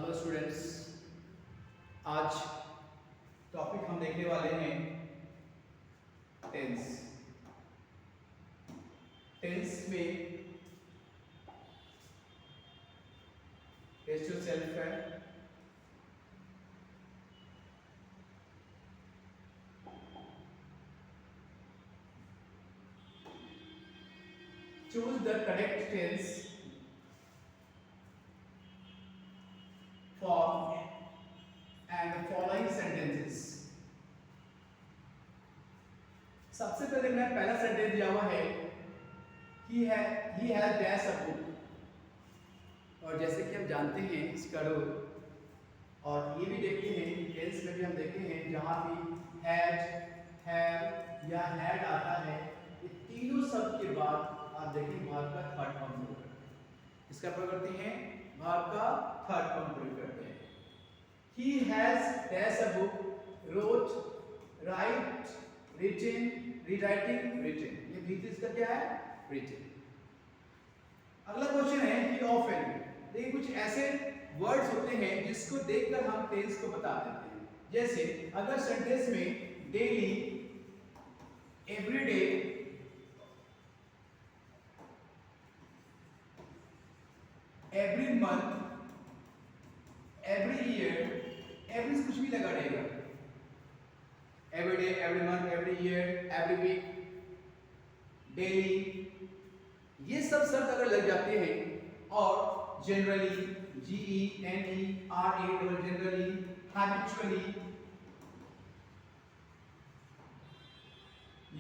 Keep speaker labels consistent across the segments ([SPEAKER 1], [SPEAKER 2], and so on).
[SPEAKER 1] Hello students, आज topic हम देखने वाले हैं टेंस। टेंस में टेस्ट योर सेल्फ है। Choose the correct tense for and following sentences. सबसे पहले मैं पहला सेंटेंस दिया हुआ है he has dash a book, और जैसे कि हम जानते हैं इसका रोल, और ये भी देखते हैं कि टेंस में भी हम देखते हैं जहां भी हैज, हैव या हैड आता है, ये तीनों शब्द के बाद आप देखिए भाग का थर्ड फॉर्म प्रयोग करते हैं। इसका प्रयोग करते हैं, भाग का थर्ड फॉर्म प्रयोग करते हैं। He has dash a book, wrote, write, written, rewriting, written. ये बीच इसका क्या है? रिटन। अगला क्वेश्चन है कि ऑफन। देखिए कुछ ऐसे वर्ड्स होते हैं जिसको देखकर हम टेंस को बता देते हैं। जैसे अगर सेंटेंस में daily, everyday, every month, every year, every कुछ भी लगा रहेगा, every day, every month, every year, every week, daily, ये सब शब्द अगर लग जाते हैं, और generally, GENERAL, generally, habitually,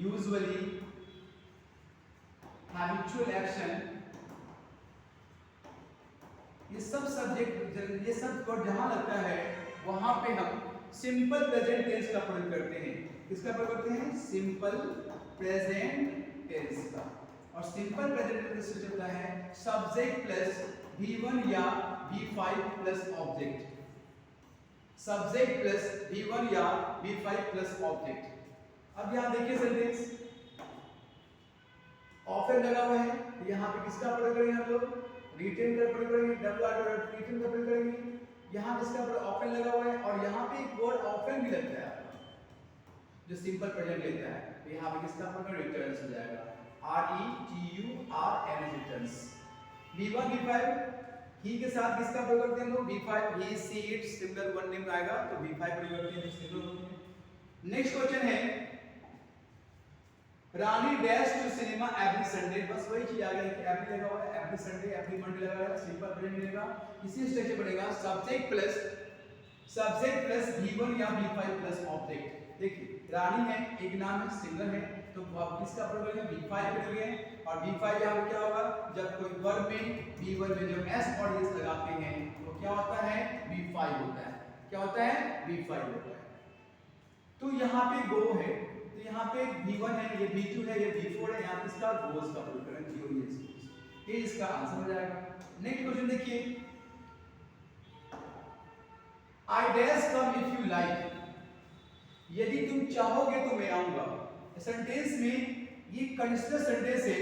[SPEAKER 1] usually, habitual action, ये सब सब्जेक्ट, ये सब वर्ड जहां लगता है वहां पे हम सिंपल प्रेजेंट टेंस का प्रयोग करते हैं। किसका प्रयोग करते हैं? सिंपल प्रेजेंट टेंस का। और सिंपल प्रेजेंट टेंस से चलता है सब्जेक्ट प्लस V1 या V5 plus object. Subject plus V1 या V5 प्लस ऑब्जेक्ट। अब यहां देखिए सेंटेंस ऑफन लगा हुआ है, यहां पे किसका प्रयोग करेंगे हम लोग? रिटेन का प्रयोग करेंगे, रिटेन का प्रयोग करेंगे। यहाँ किसका प्रयोग? ऑफन लगा हुआ है, और यहाँ पे एक वर्ड ऑफन भी लगता है जो सिंपल प्रेजेंट लेता है, तो यहाँ पे किसका प्रयोग? रिटर्न्स हो जाएगा, RETURN, रिटर्न्स। V1 V5, ही के साथ किसका प्रयोग करते हैं हम लोग? V5, he, see, it, single one name आएगा तो V5 प्रयोग करते हैं, सिंगल होते हैं। नेक्स्ट क्वेश्चन है Rani dash to cinema every Sunday. बस वही चीज आ गई कि एवरी लगा हुआ है, एवरी संडे, एवरी मंडे लगा हुआ है, सिंपल प्रेजेंट मिलेगा। इसी स्ट्रक्चर पड़ेगा सब्जेक्ट प्लस V1 या V5 प्लस ऑब्जेक्ट। देखिए रानी है, एक नाम है, सिंगल है, तो आप किसका प्रयोग करेंगे? V5 करेंगे। और V5 यहाँ पे क्या होगा? जब कोई वर्ब में V1 में जब S और S लगाते हैं तो क्या होता है? V5 होता है। क्या होता है? V5 होता है। तो यहाँ पे गो है, तो यहाँ पे V1 है, ये V2 है, ये V4 है, यहाँ इसका गोज का प्रयोग करें, ये इसका आंसर हो जाएगा। नेक्स्ट क्वेश्चन देखिए, I dash come if you like, यदि तुम चाहोगे तो मैं आऊंगा। सेंटेंस में ये कंडीशनल सेंटेंस है,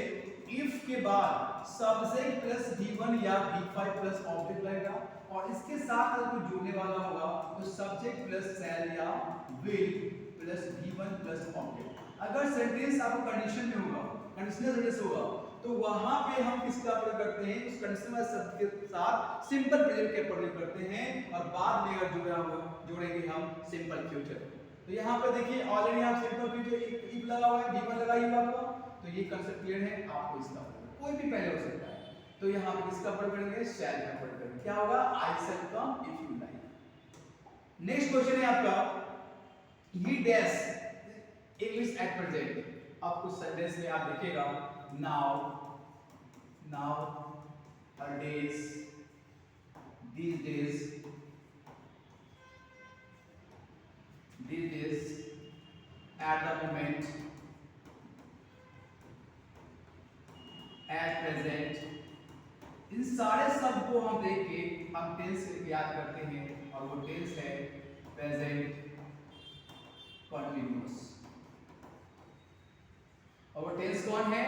[SPEAKER 1] इफ के बाद सब्जेक्ट प्लस V1 या V5 प्लस ऑब्जेक्ट लगेगा, और इसके साथ अगर कोई जुड़ने वाला होगा तो सब्जेक्ट प्लस शैल या will plus V1 plus object. अगर सेंटेंस आपको कंडीशन में होगा, कंडीशनल सेंटेंस होगा, तो वहां पे हम किसका प्रयोग करते हैं? उस कंडीशनल शब्द के साथ सिंपल प्रेजेंट के प्रयोग करते हैं, और बाद में अगर जोड़ेंगे हम सिंपल फ्यूचर। तो यहाँ पर देखिए ऑलरेडी आप सिंपल फ्यूचर इफ लगा हुआ है, V1 लगा हुआ आपको, तो ये कंसेप्ट क्लियर है। आपको इसका कोई भी पहले हो सकता है, तो यहाँ पे किसका प्रयोग करेंगे? शैल का प्रयोग करेंगे। क्या होगा? I shall come if you like। Next question है आपका, he dash English at present। अब कुछ सेंटेंस में आप देखिएगा, now, her days, these days, at the moment, at present। इन सारे शब्द को हम देख के हम टेंस याद करते हैं, और वो टेंस है प्रेजेंट कंटिन्यूअस। और वो टेंस कौन है?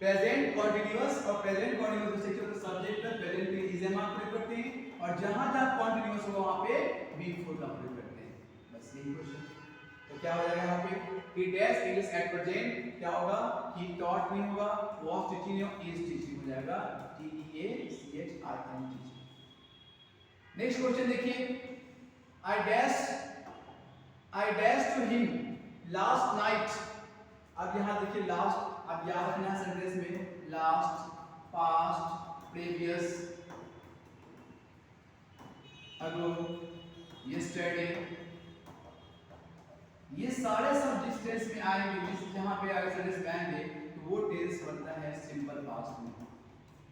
[SPEAKER 1] Present continuous. और प्रेजेंट कंटिन्यूअस से सब्जेक्ट प्रेजेंट के इज एम आप प्रयोग करते हैं, और जहां जहां कॉन्टिन्यूअस होगा वहां पे B4 का प्रयोग करते हैं। बस यही क्वेश्चन। तो क्या हो जाएगा यहाँ पे he dash English at present, क्या होगा he taught नहीं होगा, was teaching नहीं, is teaching हो जाएगा TEACHING। नेक्स्ट क्वेश्चन देखिए I dash to him last night। अब यहाँ देखिए लास्ट, अब याद रखना है सेंटेंस में लास्ट, पास्ट, प्रीवियस, अगो, yesterday, ये सारे सब जिस टेंस में आएंगे, जिस जहां पे आगे सेंटेंस में आएंगे तो वो टेंस बनता है सिंपल पास्ट में।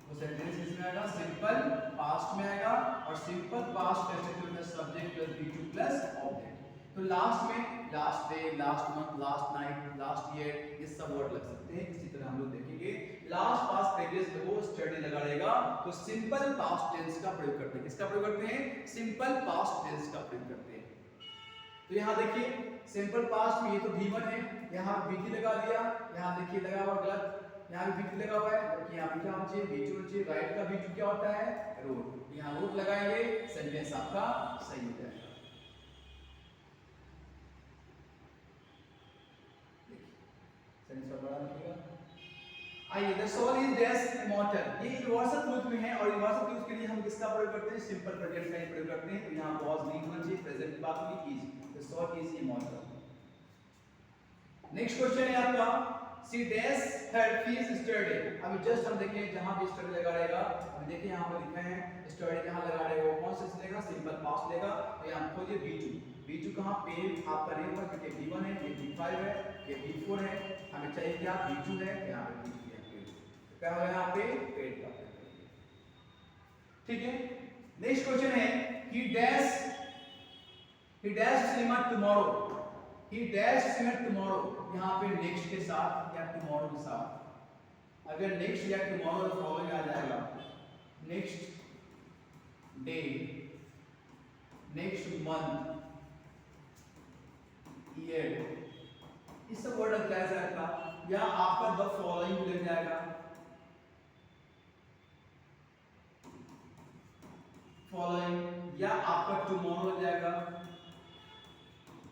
[SPEAKER 1] वो सेंटेंस किसमें आएगा? सिंपल पास्ट में आएगा। और सिंपल पास्ट का स्ट्रक्चर होता है subject plus V2 plus object. तो लास्ट में last day, last month, last night, last year, ये सब वर्ड लग सकते हैं। इसी तरह हम लोग देखेंगे लास्ट पास्ट प्रीवियस में वो स्टडी लगा रहेगा तो सिंपल पास्ट टेंस का प्रयोग करते हैं। किसका प्रयोग करते हैं? सिंपल पास्ट टेंस का प्रयोग करते हैं। तो यहाँ देखिए सिंपल पास्ट में ये तो V1 है, यहाँ V3 लगा दिया, यहाँ देखिए लगा हुआ गलत, यहाँ भी V3 लगा हुआ है, जबकि यहाँ पे क्या होना चाहिए? V2 होना चाहिए। राइट का V2 क्या होता है? रूट। यहाँ रूट लगाएंगे, सेंटेंस आपका सही हो जाएगा। सेंटेंस का बड़ा लिखिएगा। आइए the soul is dash immortal, ये यूनिवर्सल ट्रूथ में है और यूनिवर्सल ट्रूथ के लिए हम किसका प्रयोग करते हैं? सिंपल प्रेजेंट का ही प्रयोग करते हैं। तो यहाँ वाज नहीं होना चाहिए, प्रेजेंट की बात होगी is. The soul is immortal. Next question है आपका she dash her fees study. अभी जस्ट हम देखें जहां भी स्टडी लगा रहेगा, अभी देखिए यहाँ पर लिखा है स्टडी कहाँ लगा रहेगा, कौन सा लेगा? सिंपल पास्ट लेगा। तो यहाँ खोजिए V2, V2 कहाँ पे आपका नहीं होगा क्योंकि V1 है, ये V5 है, ये V4 है, हमें चाहिए क्या? V2 है, यहाँ पे V3 है। क्या होगा यहाँ पे? पेड का। ठीक है। नेक्स्ट क्वेश्चन है he dash cinema tomorrow, he dash cinema tomorrow। यहाँ पे नेक्स्ट के साथ या टुमारो के साथ, अगर नेक्स्ट या टुमारो फॉलोइंग आ जाएगा, next day, next month, year, इस सब वर्ड लग जाएगा या आपका द फॉलोइंग लग जाएगा, फॉलोइंग, या आपका टुमारो लग जाएगा।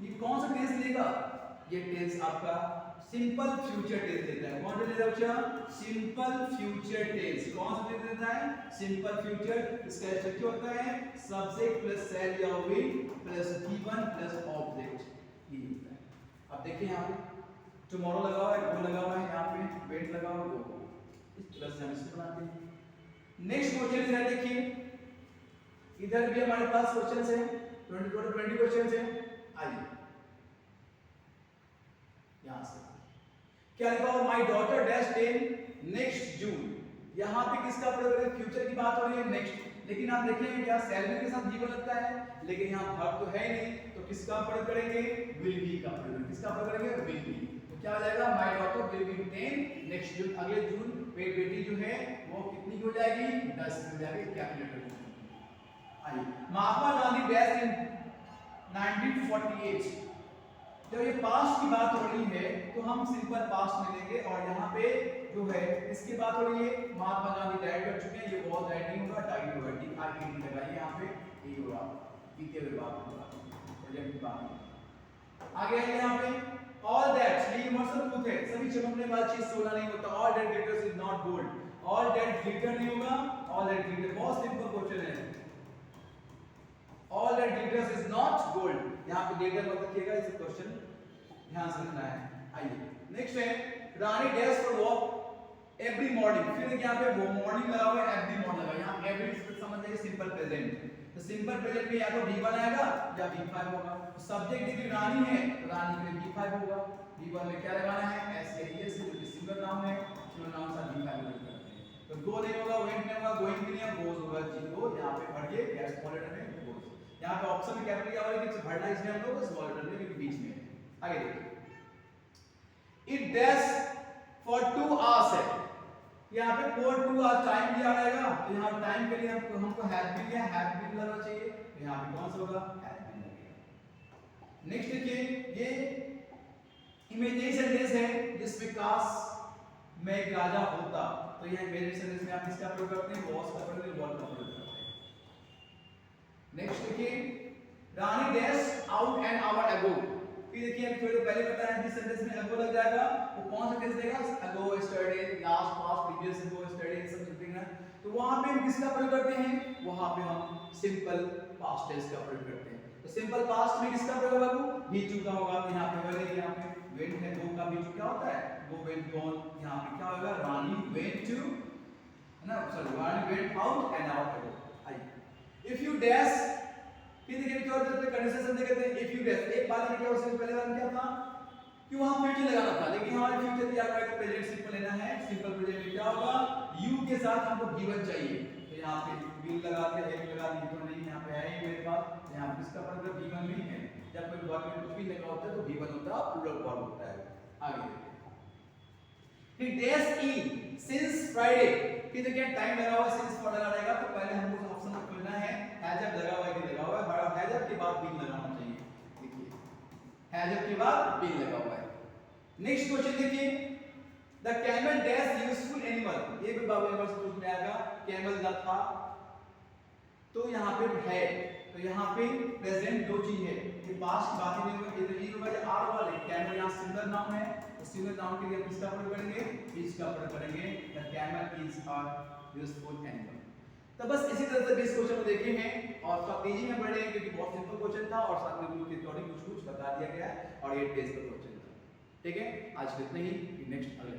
[SPEAKER 1] ये कौन सा टेंस लेगा? ये टेंस आपका सिंपल फ्यूचर टेंस देता है। कौन सा देता है बच्चा? Simple future tense. कौन सा टेंस देता है? Simple future. इसका स्ट्रक्चर होता है सब्जेक्ट प्लस शैल या will plus V1 plus object, ये होता है। अब देखिए यहाँ पे टुमारो लगा हुआ है, गो लगा हुआ है, यहाँ पे वेट लगा हुआ है, गो, इस तरह से हम इसको बनाते हैं। नेक्स्ट क्वेश्चन इधर देखिए, इधर भी हमारे पास क्वेश्चंस है, 20 क्वेश्चंस है। आइए यहां से क्या लिखा हुआ? My daughter dash 10 next June. यहां पे किसका प्रयोग है? फ्यूचर की बात हो रही है, नेक्स्ट। लेकिन आप देखेंगे क्या सैलरी के साथ जीवन लगता है, लेकिन यहां वर्ब तो है नहीं, तो किसका प्रयोग करेंगे? विल बी का प्रयोग। किसका प्रयोग करेंगे? Will be. तो क्या हो जाएगा? My daughter will be 10 next June. अगले जून पे बेटी जो है वो कितनी हो जाएगी? 10 हो जाएगी। कैलकुलेटर। आइए महात्मा गांधी डैश इन 1948। जब ये पास्ट की बात हो रही है तो हम सिंपल पास्ट में लेंगे, और यहाँ पे जो है इसकी बात हो रही है महात्मा गांधी डाइड कर चुके हैं, ये बहुत डाइड नहीं होगा, डाइड होगा। DIED लगाइए यहाँ पे, ये होगा बीते हुए बात होगा, प्रेजेंट की बात। आगे आइए यहाँ पे ऑल दैट, ये यूनिवर्सल ट्रूथ है, सभी चमकने वाली चीज सोना नहीं होता। All that glitters is not gold, all that glitter नहीं होगा, ऑल दैट ग्लिटर। बहुत सिंपल क्वेश्चन है, all that glitters is not gold। यहाँ पे ग्लिटर मत रखिएगा, इस क्वेश्चन ध्यान से रखना है। आइए नेक्स्ट है Rani dash for walk every morning. फिर यहाँ पे वो मॉर्निंग लगा हुआ है, एवरी मॉर्निंग लगा। यहाँ एवरी समझ जाइए सिंपल प्रेजेंट। तो सिंपल प्रेजेंट में या तो V1 आएगा या V5 होगा। तो सब्जेक्ट यदि रानी है तो रानी के लिए V5 होगा। V1 में क्या लगाना है? SAES, जो कि सिंगल नाउन है, सिंगल नाउन सा V5 लगा करते हैं। तो गो नहीं होगा, वेंट नहीं होगा, गोइंग भी नहीं है, गोज होगा। जीरो यहाँ पे भरिए, कैश पॉलिटर में गोज। यहाँ पे ऑप्शन में कैपिटल क्या होगा कि भरना इसमें हम लोग स्मॉल लेटर में, क्योंकि बीच में है। आगे देखिए इट डैश फॉर 2 आवर्स है। यहाँ पे फॉर 2 आवर्स टाइम दिया रहेगा, तो यहाँ टाइम के लिए हमको हैव बीन लिया, हैव बीन लगाना चाहिए। तो यहाँ पे कौन सा होगा? हैव बीन लगेगा। नेक्स्ट देखिए ये इमेजिनरी सेंटेंस है जिसमें काश मैं एक राजा होता। तो यहाँ इमेजिनरी सेंटेंस में आप किसका प्रयोग करते हैं? वॉज का प्रयोग, वॉल का प्रयोग करते हैं। नेक्स्ट देखिए Rani dash out an hour ago. फिर देखिए अभी थोड़ी पहले बताया जिस सेंटेंस में अगो लग जाएगा वो कौन सा टेंस देगा, अगो, यस्टरडे, लास्ट, पास्ट, प्रीवियस, अगो, यस्टरडे, सब चीजें ना। तो वहां पे हम किसका प्रयोग करते हैं, वहां पे हम सिंपल पास्ट टेंस का प्रयोग करते हैं। तो सिंपल पास्ट में किसका प्रयोग होगा, भी का होगा। यहां पे वही यहां पे वेंट है, गो का भी क्या होता है, गो, वेंट, गॉन। यहां पे क्या होगा, रानी वेंट टू, है ना, sorry, Rani went out an hour ago. I if you dash, फिर देखिए क्या होता है, कंडीशन देखते हैं। इफ यू डैश, एक बात है क्या, उससे पहले वाला क्या था कि वहां फ्यूचर लगाना था, लेकिन हमारे फ्यूचर दिया हुआ है तो प्रेजेंट सिंपल लेना है। सिंपल प्रेजेंट में क्या होगा, यू के साथ हमको गिवन चाहिए, तो यहां पे विल लगाते हैं, लगा दिए तो नहीं, यहां पे है ही मेरे पास, यहां पे इसका मतलब गिवन नहीं है। जब कोई वर्ब में कुछ भी लगा होता है तो गिवन होता है, प्लूरल वर्ब होता है। आगे फिर डैश इन सिंस फ्राइडे, फिर देखिए टाइम लगा हुआ, सिंस फॉर लगा रहेगा तो पहले हमको ऑप्शन में खोलना है, हैजअप लगा हुआ है कि लगा हुआ है, बड़ा हैजअप के बाद बिन लगाना चाहिए। देखिए हैजअप के बाद बिन लगा हुआ है। नेक्स्ट क्वेश्चन देखिए the camel dash useful animal, ये भी बाबू एनिमल से पूछ में आएगा, कैमल द था, तो यहाँ पे है, तो यहाँ पे प्रेजेंट दो चीज है, ये पास्ट की बात ही नहीं होगी, इधर ये होगा आर वाले, कैमल यहाँ सिंगुलर नाउन है, तो सिंगुलर नाउन के लिए हम किसका प्रयोग करेंगे, इसका प्रयोग करेंगे, the camel is a useful animal. तो बस इसी तरह से 20 क्वेश्चन को देखे हैं और सब तेजी में पढ़े हैं क्योंकि बहुत सिंपल क्वेश्चन था और साथ में ग्रुप के अकॉर्डिंग कुछ कुछ बता दिया गया है और 8 पेज का क्वेश्चन था। ठीक है, आज इतना ही, नेक्स्ट अगले